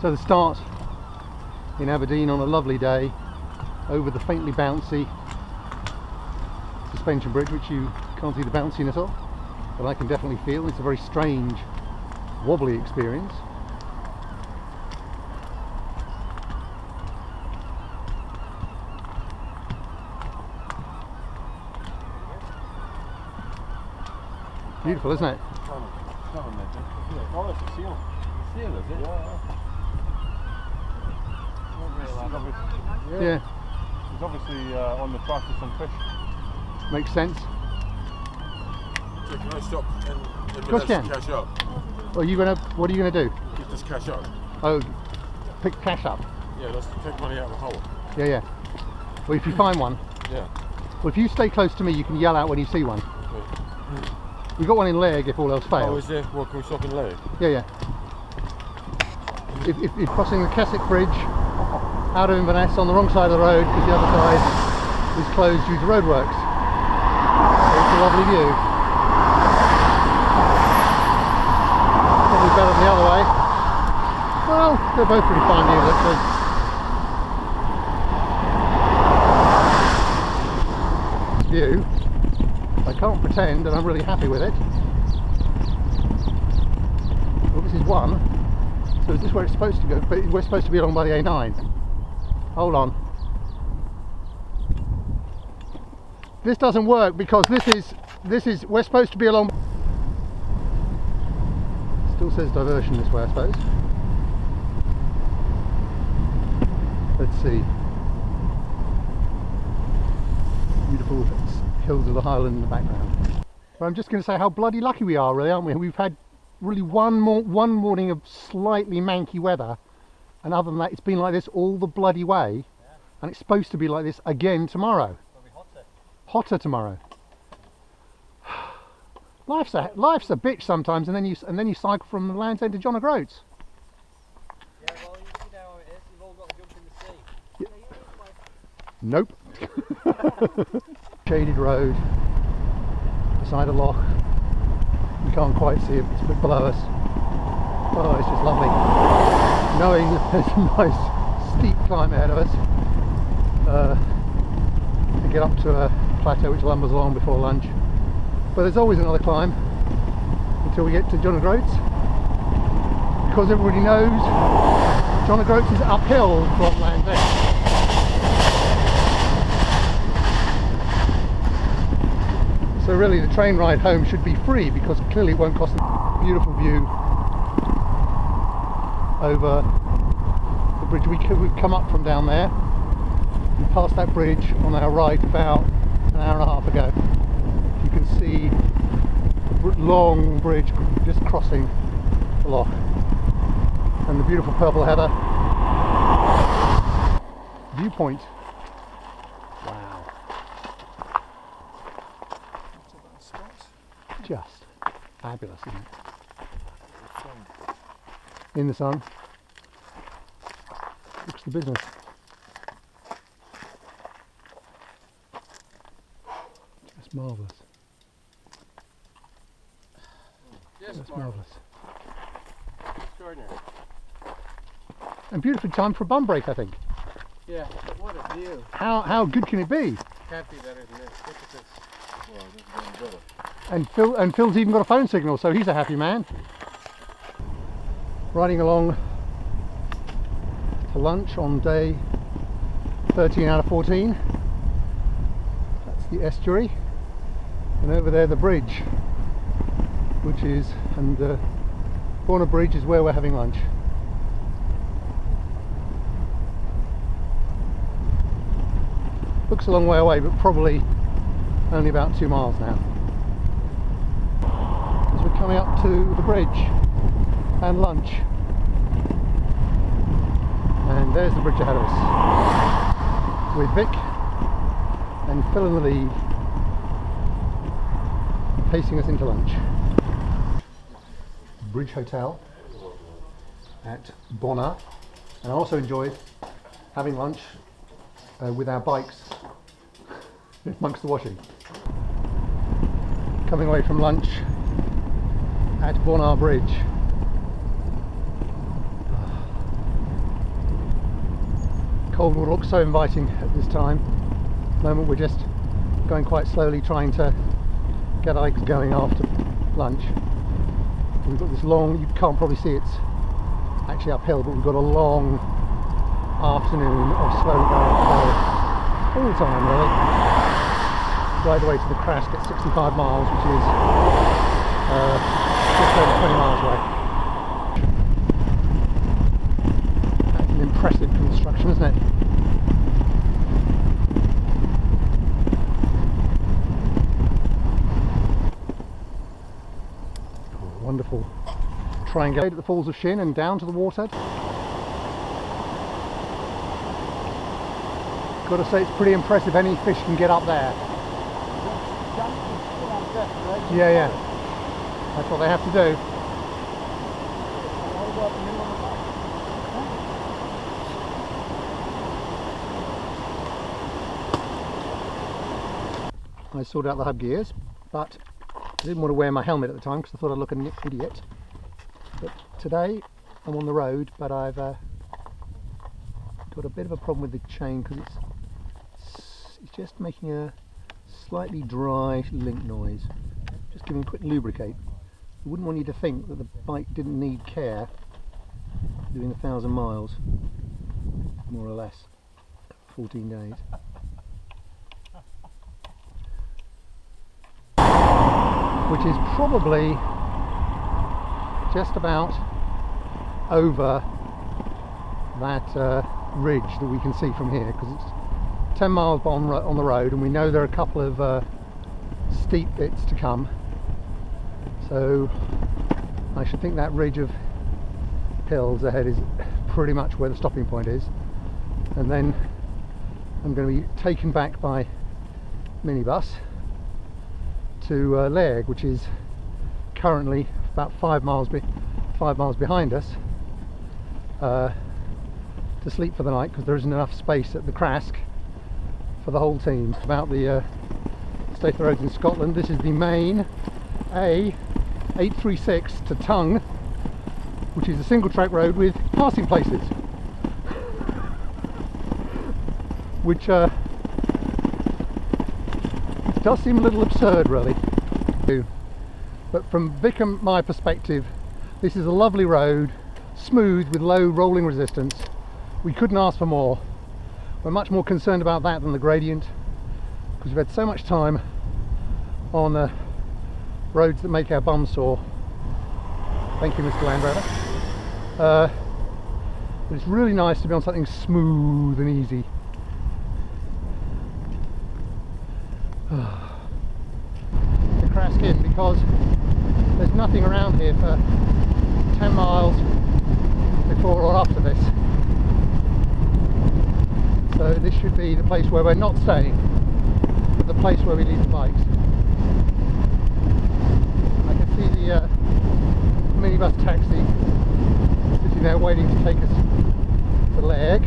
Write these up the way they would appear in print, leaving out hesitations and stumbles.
So the start in Aberdeen on a lovely day over the faintly bouncy suspension bridge, which you can't see the bounciness of, but I can definitely feel. It's a very strange, wobbly experience. Beautiful, isn't it? Oh, it's a seal. Seal, is it? Yeah. It's obviously on the track of some fish. Makes sense. So can I stop and Of course you can. cash up? What are you gonna do? Get this cash up. Oh, pick cash up. Yeah, let's take money out of the hole. Yeah, yeah. Well, if you find one. Yeah. Well, if you stay close to me, you can yell out when you see one. Okay. We've got one in Leg if all else fails. Oh, is there? Well, can we stop in Leg? Yeah, yeah. If you're crossing the Keswick Bridge out of Inverness on the wrong side of the road because the other side is closed due to roadworks. So it's a lovely view. Probably better than the other way. Well, they're both pretty fine views actually. View. I can't pretend that I'm really happy with it. Well, this is one. So is this where it's supposed to go? But we're supposed to be along by the A9. Hold on. This doesn't work because we're supposed to be along. Still says diversion this way, I suppose. Let's see. Beautiful hills of the Highland in the background. But I'm just going to say how bloody lucky we are, really, aren't we? We've had really one morning of slightly manky weather, and other than that it's been like this all the bloody way. Yeah. And it's supposed to be like this again tomorrow. It'll be hotter tomorrow. Life's a bitch sometimes, and then you cycle from the Land's End to John O'Groats. Yeah, well, you see how it is. You've all got to jump in the sea. Yeah. Nope. Shaded road beside a loch. We can't quite see it, it's a bit below us. Oh, it's just lovely. Knowing that there's a nice steep climb ahead of us to get up to a plateau which lumbers along before lunch. But there's always another climb until we get to John O'Groats, because everybody knows John O'Groats is uphill from Land's End. So really the train ride home should be free, because clearly it won't cost a beautiful view over the bridge. We've come up from down there. We passed that bridge on our right about an hour and a half ago. You can see the long bridge just crossing the loch, and the beautiful purple heather. Viewpoint. Wow. Just fabulous, isn't it? In the sun. Looks the business. Just marvellous. Just marvellous. Extraordinary. And beautiful time for a bum break, I think. Yeah, but what a view. How good can it be? Can't be better than this. Look at this. Well, this is going better. And Phil's even got a phone signal, so he's a happy man. Riding along to lunch on day 13 out of 14. That's the estuary, and over there the bridge, which is, and Borna Bridge is where we're having lunch. Looks a long way away, but probably only about 2 miles now. As we're coming up to the bridge and lunch, and there's the bridge ahead of us with Vic and Phil in the lead, pacing us into lunch. Bridge Hotel at Borna, and I also enjoyed having lunch with our bikes amongst the washing. Coming away from lunch at Borna Bridge. Cold water looks so inviting at this time. At the moment we're just going quite slowly, trying to get legs going after lunch. We've got this long, you can't probably see it's actually uphill, but we've got a long afternoon of slowly going uphill all the time really. Right the way to the crest at 65 miles, which is just over 20 miles away. That's an impressive construction, isn't it? Wonderful triangle at the Falls of Shin and down to the water. Got to say it's pretty impressive any fish can get up there. Yeah, that's what they have to do. I sorted out the hub gears, but I didn't want to wear my helmet at the time because I thought I'd look an idiot. But today I'm on the road, but I've got a bit of a problem with the chain because it's just making a slightly dry link noise. Just giving a quick lubricate. I wouldn't want you to think that the bike didn't need care doing 1,000 miles, more or less, 14 days. Which is probably just about over that ridge that we can see from here, because it's 10 miles on the road and we know there are a couple of steep bits to come, so I should think that ridge of hills ahead is pretty much where the stopping point is, and then I'm going to be taken back by minibus to Leg, which is currently about 5 miles behind us, to sleep for the night because there isn't enough space at the Crask for the whole team. About the state of the roads in Scotland, this is the main A836 to Tongue, which is a single track road with passing places, which does seem a little absurd really. But from Vic and my perspective, this is a lovely road, smooth with low rolling resistance. We couldn't ask for more. We're much more concerned about that than the gradient, because we've had so much time on roads that make our bums sore. Thank you, Mr. Land Rover. But it's really nice to be on something smooth and easy. The Crask in, because there's nothing around here for 10 miles before or after this. So this should be the place where we're not staying, but the place where we leave the bikes. I can see the minibus taxi sitting there waiting to take us to Leg,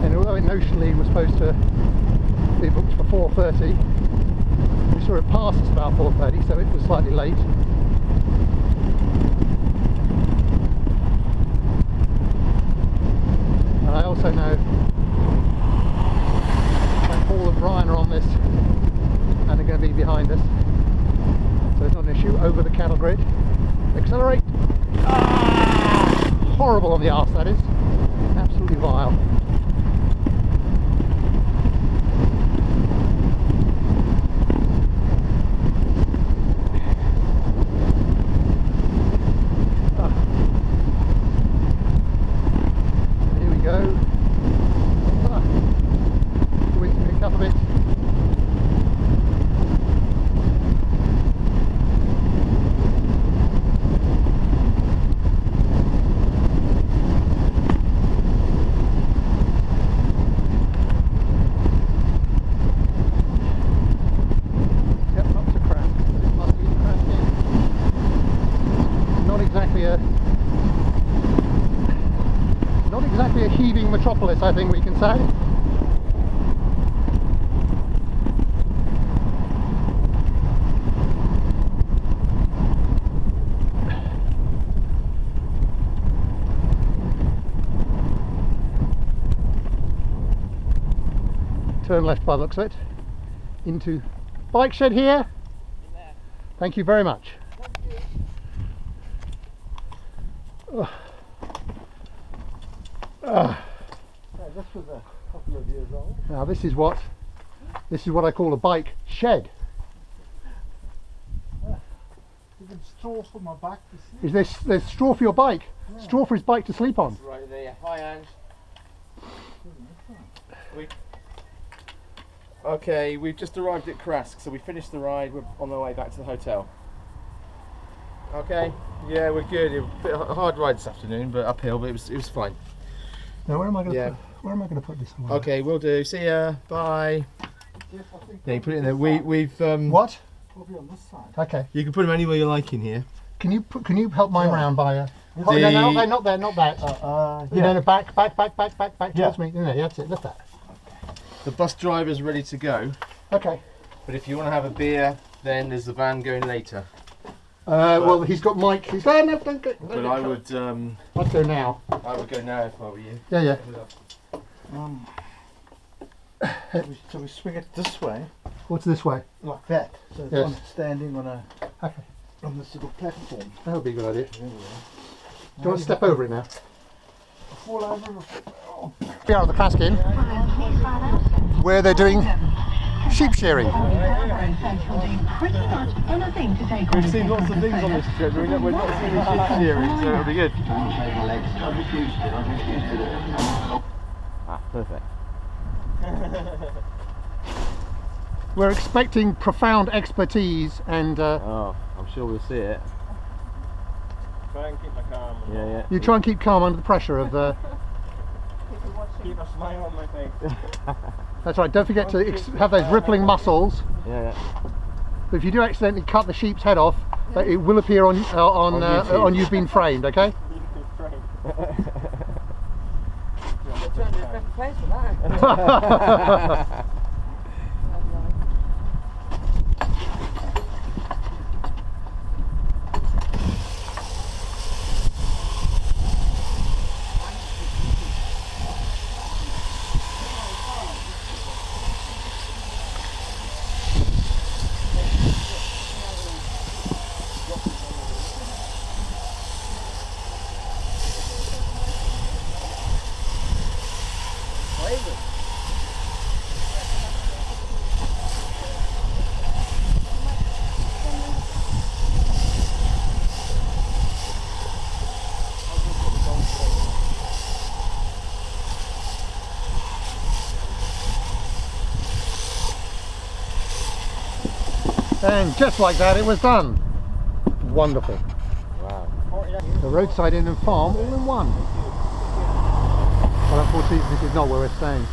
and although it notionally was supposed to be booked for 4:30, we saw it pass us about 4:30, so it was slightly late. And I also know that Paul and Brian are on this and are going to be behind us, so it's not an issue. Over the cattle grid, accelerate. Ah! Horrible on the arse, that is. Absolutely vile. Not exactly a heaving metropolis, I think we can say. Turn left by the looks of it. Into bike shed here. In there. Thank you very much. Ugh. This was a couple of years old. Now this is what I call a bike shed. Even straw for my back to sleep. Is there's straw for your bike? Yeah. Straw for his bike to sleep on. Right there. Hi, Ange. Okay, we've just arrived at Krask, so we finished the ride. We're on the way back to the hotel. Okay. Yeah, we're good. It was a bit of a hard ride this afternoon, but uphill. But it was fine. Now where am I going to Yeah. where am I going to put this away? Okay, we'll do. See ya. Bye. Yes, I think Yeah, you put it in there. We've What? probably on this side. Okay. You can put them anywhere you like in here. Can you help mine Yeah. round by? The- Oh, no, not there, not that. Yeah. No, back Yeah. towards me. No, that's it. Lift that. The bus driver's ready to go. Okay. But if you want to have a beer, then there's the van going later. Well, he's got Mike. He's no, don't go. But I would I'd go now. go now if I were you. Yeah. So we swing it this way, What's this way? like that. So it's Yes. on standing on Okay. this little platform. That would be a good idea. There we are. Do you want to step over it now? Fall over. We are at the Krask Inn, where they're doing sheep shearing. We've seen lots of things on this trip. We're not seeing the sheep shearing, so it'll be good. Ah, perfect. We're expecting profound expertise and Oh, I'm sure we'll see it. Try and keep my calm. Yeah. you try and keep calm under the pressure of the... Keep a smile on my face. That's right, don't forget to have those rippling muscles. Yeah. But if you do accidentally cut the sheep's head off, it will appear on YouTube. on you've been framed, okay? Place for that. And just like that, it was done. Wonderful. Wow. The roadside inn and farm all in one. But unfortunately, this is not where we're staying.